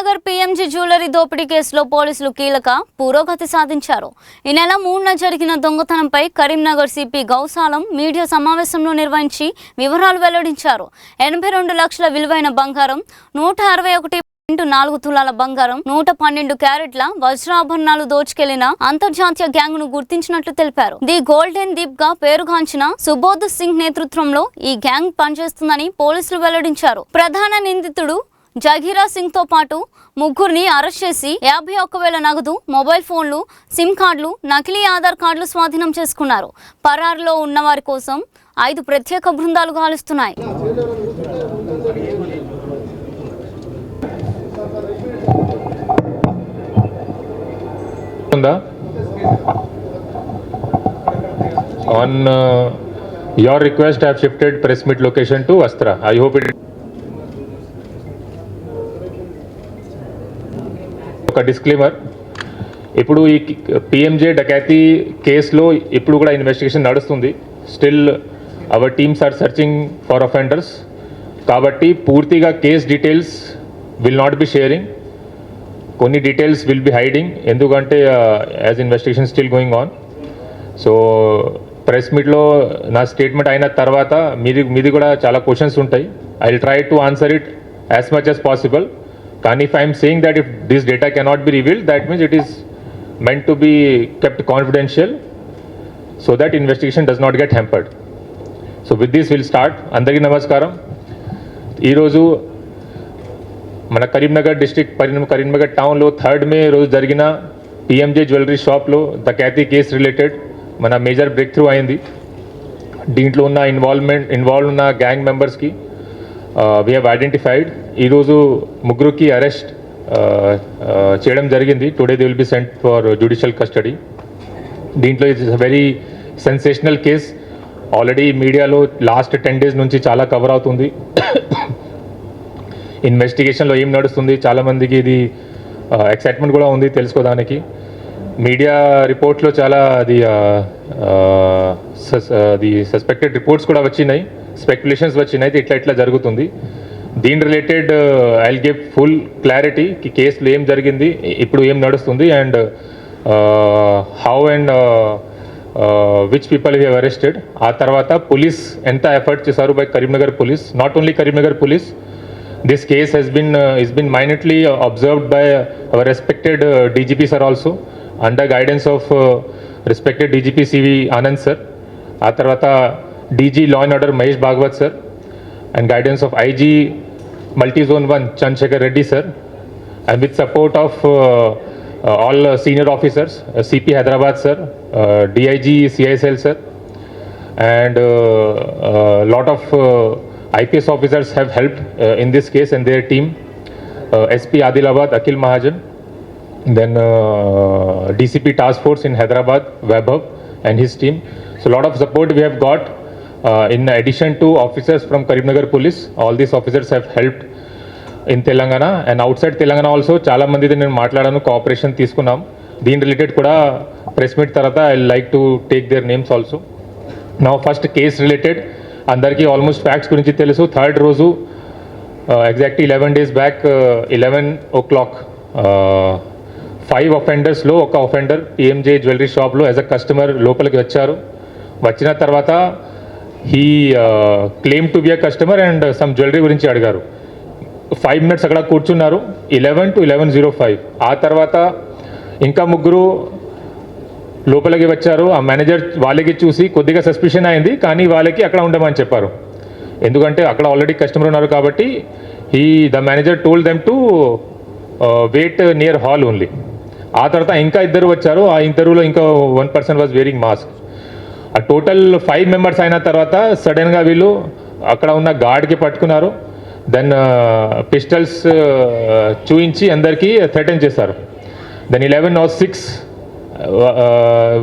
Karimnagar PMG jewellery దోపిడీ కేసులో పోలీసులు కీలక పురోగతి సాధించారు. ఈ నెల 3న జరిగిన దొంగతనంపై కరీంనగర్ సిపి గౌసాలం మీడియా సమావేశంలో నిర్వహించి వివరాలు వెల్లడించారు. 82 లక్షల విలువైన బంగారం, 161.4 తులాల బంగారం, 112 క్యారెట్ల వజ్రాభరణాలు దోచుకెళ్లిన అంతర్జాతీయ గ్యాంగ్ ను గుర్తించినట్లు తెలిపారు. ది గోల్డెన్ దీప్ గా పేరుగాంచిన సుబోధ్ సింగ్ నేతృత్వంలో ఈ గ్యాంగ్ పనిచేస్తుందని పోలీసులు వెల్లడించారు. ప్రధాన నిందితుడు జగీరా సింగ్ తో పాటు ముగ్గురిని అరెస్ట్ చేసి 51,000 నగదు, మొబైల్ ఫోన్లు, సిమ్ కార్డులు, నకిలీ ఆధార్ కార్డులు స్వాధీనం చేసుకున్నారు. పరారులో ఉన్న వారి కోసం 5 ప్రత్యేక బృందాలు గాలిస్తున్నాయి. On your request, I have shifted press meet location to Astra. I hope it. ఒక డిస్క్లైమర్, ఇప్పుడు ఈ పిఎంజే డకాతి కేసులో ఇప్పుడు కూడా ఇన్వెస్టిగేషన్ నడుస్తుంది. Still our teams are searching for offenders. కాబట్టి పూర్తిగా case details will not be sharing. కొన్ని డీటెయిల్స్ విల్ బి హైడింగ్, ఎందుకంటే as investigation still going on. So press మీట్లో నా స్టేట్మెంట్ అయిన తర్వాత మీది కూడా చాలా క్వశ్చన్స్ ఉంటాయి. I will try to answer it as much as possible. కానీ if I am saying that if this data cannot be revealed, that means it is meant to be kept confidential so that investigation does not get hampered. So with this we'll start. అందరికీ నమస్కారం. ఈరోజు మన Karimnagar district Karimnagar టౌన్లో 3rd మే రోజు జరిగిన PMJ jewellery షాప్లో డకాతి case related మన major break through అయింది. దీంట్లో ఉన్న ఇన్వాల్వ్ ఉన్న గ్యాంగ్ మెంబర్స్కి we have identified. ఈరోజు ముగ్గురికి అరెస్ట్ చేయడం జరిగింది. Today they will be sent for judicial custody. దీంట్లో it's very sensational case. Already మీడియాలో లాస్ట్ 10 days నుంచి చాలా కవర్ అవుతుంది. ఇన్వెస్టిగేషన్లో ఏం నడుస్తుంది, చాలామందికి ఇది ఎక్సైట్మెంట్ కూడా ఉంది తెలుసుకోవడానికి. మీడియా రిపోర్ట్స్లో చాలా అది సస్పెక్టెడ్ రిపోర్ట్స్ కూడా వచ్చినాయి, స్పెక్యులేషన్స్ వచ్చినాయి ఇట్లా జరుగుతుంది. దీని related I will give full clarity కి కేసులో ఏం జరిగింది, ఇప్పుడు ఏం నడుస్తుంది, and how and which people have arrested. ఆ తర్వాత పోలీస్ ఎంత ఎఫర్ట్ చేశారు by Karimnagar police. Not only Karimnagar police, this case has been minutely observed by our respected DGP sir also, under guidance of respected DGP CV Anand sir. ఆ తర్వాత DG Law and Order Mahesh Bhagwat sir, and guidance of IG Multi-Zone 1 Chandrasekhar Reddy sir, and with support of all senior officers, CP Hyderabad sir, DIG CISL sir, and lot of IPS officers have helped in this case and their team. SP Adilabad Akhil Mahajan, then DCP Task Force in Hyderabad Vaibhav and his team. So a lot of support we have got. In addition to officers from Karimnagar Police, all these officers have helped in Telangana and outside Telangana also. చాలా మందితో నేను మాట్లాడాను, cooperation తీసుకున్నాం. దీని related కూడా press meet తర్వాత I like to take their names also. నా first case related అందరికీ ఆల్మోస్ట్ ఫ్యాక్ట్స్ గురించి తెలుసు. 3rd రోజు ఎగ్జాక్ట్లీ 11 days బ్యాక్ 11 o'clock 5 అఫెండర్స్లో ఒక అఫెండర్ పిఎంజే జ్యువెలరీ షాప్లో యాజ్ అ కస్టమర్ లోపలికి వచ్చారు. వచ్చిన తర్వాత he claimed to be a customer and some jewelry గురించి అడిగారు. 5 minutes అక్కడ కూర్చున్నారు, 11 to 11:05. ఆ తర్వాత ఇంకా ముగ్గురు లోపలికి వచ్చారు. ఆ మేనేజర్ వాళ్ళకి చూసి కొద్దిగా సస్పిషన్ అయింది, కానీ వాళ్ళకి అక్కడ ఉండమని చెప్పారు. ఎందుకంటే అక్కడ ఆల్రెడీ కస్టమర్ ఉన్నారు కాబట్టి the manager told them to wait near hall only. ఆ తర్వాత ఇంకా ఇద్దరు వచ్చారు. ఆ ఇంటర్వ్యూలో ఇంకా 1 person వాజ్ వేరింగ్ మాస్క్. ఆ టోటల్ 5 members అయిన తర్వాత సడన్గా వీళ్ళు అక్కడ ఉన్న గార్డ్కి పట్టుకున్నారు. దెన్ పిస్టల్స్ చూయించి అందరికీ థ్రెటన్ చేశారు. దెన్ 11:06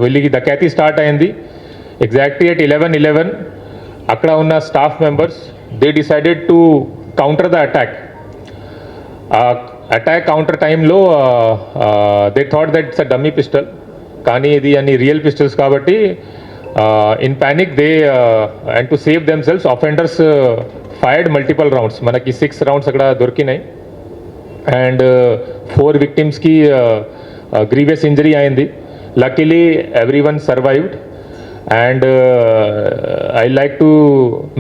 వీళ్ళకి డకాతి స్టార్ట్ అయింది. ఎగ్జాక్ట్లీ అట్ 11:11 అక్కడ ఉన్న staff members they decided to counter the attack. Attack counter టైంలో they thought that it's a dummy pistol, కానీ ఇది అన్ని రియల్ పిస్టల్స్ కాబట్టి in panic they and to save themselves offenders fired multiple rounds. మనకి 6 rounds అక్కడ దొరికినాయి. And 4 విక్టిమ్స్కి grievous injury అయింది. Luckily everyone survived. And I like to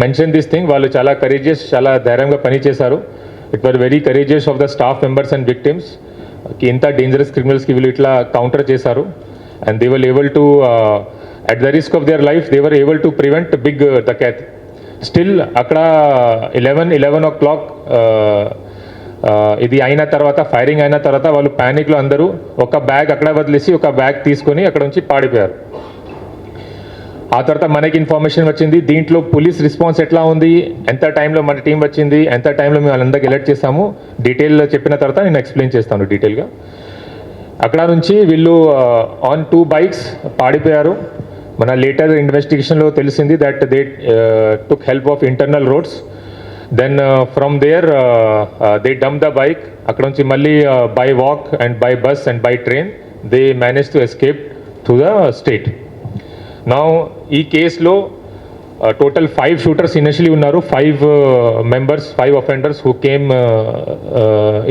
mention this thing, వాళ్ళు చాలా కరేజియస్, చాలా ధైర్యంగా పనిచేశారు. It were very courageous of the staff members and victims కి ఇంత డేంజరస్ క్రిమినల్స్కి వీళ్ళు ఇట్లా కౌంటర్ చేశారు. And they were able to at the risk of their life they were able to prevent big dacoit. Still అక్కడ 11 o'clock ఇది అయిన తర్వాత, ఫైరింగ్ అయిన తర్వాత వాళ్ళు ప్యానిక్లో అందరూ ఒక బ్యాగ్ అక్కడ వదిలేసి ఒక బ్యాగ్ తీసుకొని అక్కడ నుంచి పాడిపోయారు. ఆ తర్వాత మనకి ఇన్ఫర్మేషన్ వచ్చింది, దీంట్లో పోలీస్ రెస్పాన్స్ ఎట్లా ఉంది, ఎంత టైంలో మన టీం వచ్చింది, ఎంత టైంలో మేము వాళ్ళందరికీ అలర్ట్ చేసాము, డీటెయిల్ చెప్పిన తర్వాత నేను ఎక్స్ప్లెయిన్ చేస్తాను డీటెయిల్గా. అక్కడ నుంచి వీళ్ళు ఆన్ 2 bikes పాడిపోయారు. మన లేటర్ ఇన్వెస్టిగేషన్లో తెలిసింది that they took help of internal roads. Then from there they dump the bike. అక్కడ నుంచి మళ్ళీ by walk and by bus and by train they manage to escape to the state. నా ఈ కేసులో total 5 shooters initially ఉన్నారు. 5 members, 5 offenders who came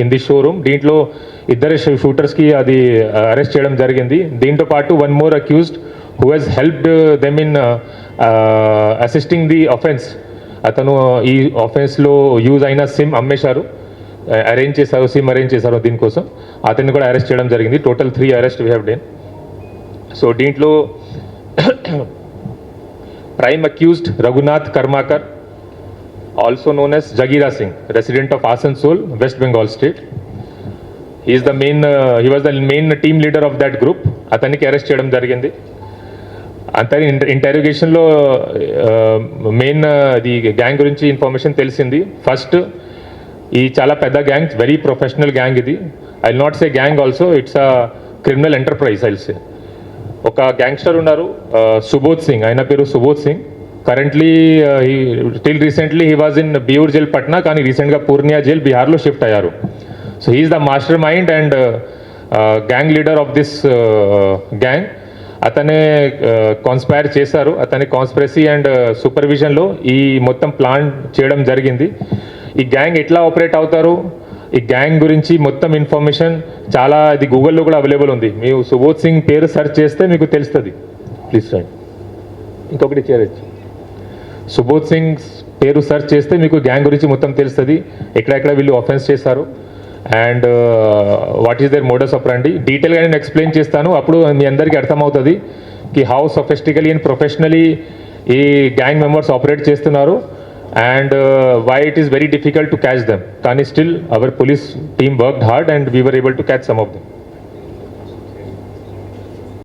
in the showroom. దీంట్లో 2 షూటర్స్కి అది arrest చేయడం జరిగింది. దీంతో పాటు 1 more accused who has helped them in assisting the offense. అతను ఈ ఆఫెన్స్లో యూజ్ అయిన సిమ్ అమ్మేశారు, అరేంజ్ చేశారు, సిమ్ అరేంజ్ చేశారు దీనికోసం. అతన్ని కూడా అరెస్ట్ చేయడం జరిగింది. Total 3 arrests we have done. So దీంట్లో prime accused Raghunath Karmakar, also known as Jagira Singh, resident of Asansol, West Bengal state. He was the main team leader of that group. అతనికి arrest చేయడం జరిగింది. అతని ఇంటరోగేషన్లో main the gang గురించి information తెలిసింది. First, ఈ చాలా పెద్ద గ్యాంగ్, వెరీ ప్రొఫెషనల్ గ్యాంగ్ ఇది. I will not say gang also, it's a criminal enterprise I will say. ఒక గ్యాంగ్స్టర్ ఉన్నారు సుబోధ్ సింగ్, ఆయన పేరు Subodh Singh. Currently till recently he was in Beur jail Patna, కానీ రీసెంట్గా పూర్ణియా జైల్ బీహార్లో షిఫ్ట్ అయ్యారు. So he is the mastermind and gang leader of this gang. అతనే కాన్స్పైర్ చేశారు. అతని కాన్స్పిరసీ అండ్ సూపర్విజన్లో ఈ మొత్తం ప్లాన్ చేయడం జరిగింది. ఈ గ్యాంగ్ ఎట్లా ఆపరేట్ అవుతారు, ఈ గ్యాంగ్ గురించి మొత్తం ఇన్ఫర్మేషన్ చాలా ఇది గూగుల్లో కూడా అవైలబుల్ ఉంది. మీరు సుబోధ్ సింగ్ పేరు సెర్చ్ చేస్తే మీకు తెలుస్తుంది. ప్లీజ్ రండి, ఇంకొకటి చేరచ్చు. సుబోధ్ సింగ్ పేరు సెర్చ్ చేస్తే మీకు గ్యాంగ్ గురించి మొత్తం తెలుస్తుంది, ఎక్కడెక్కడ వీళ్ళు ఆఫెన్స్ చేశారు and what is their modus operandi. డీటెయిల్గా నేను ఎక్స్ప్లెయిన్ చేస్తాను, అప్పుడు మీ అందరికీ అర్థమవుతుంది కి హౌ సొఫిస్టికలీ అండ్ ప్రొఫెషనలీ ఈ గ్యాంగ్ మెంబర్స్ ఆపరేట్ చేస్తున్నారు and why it is very difficult to catch them. Kani still our police team worked hard and we were able to catch some of them.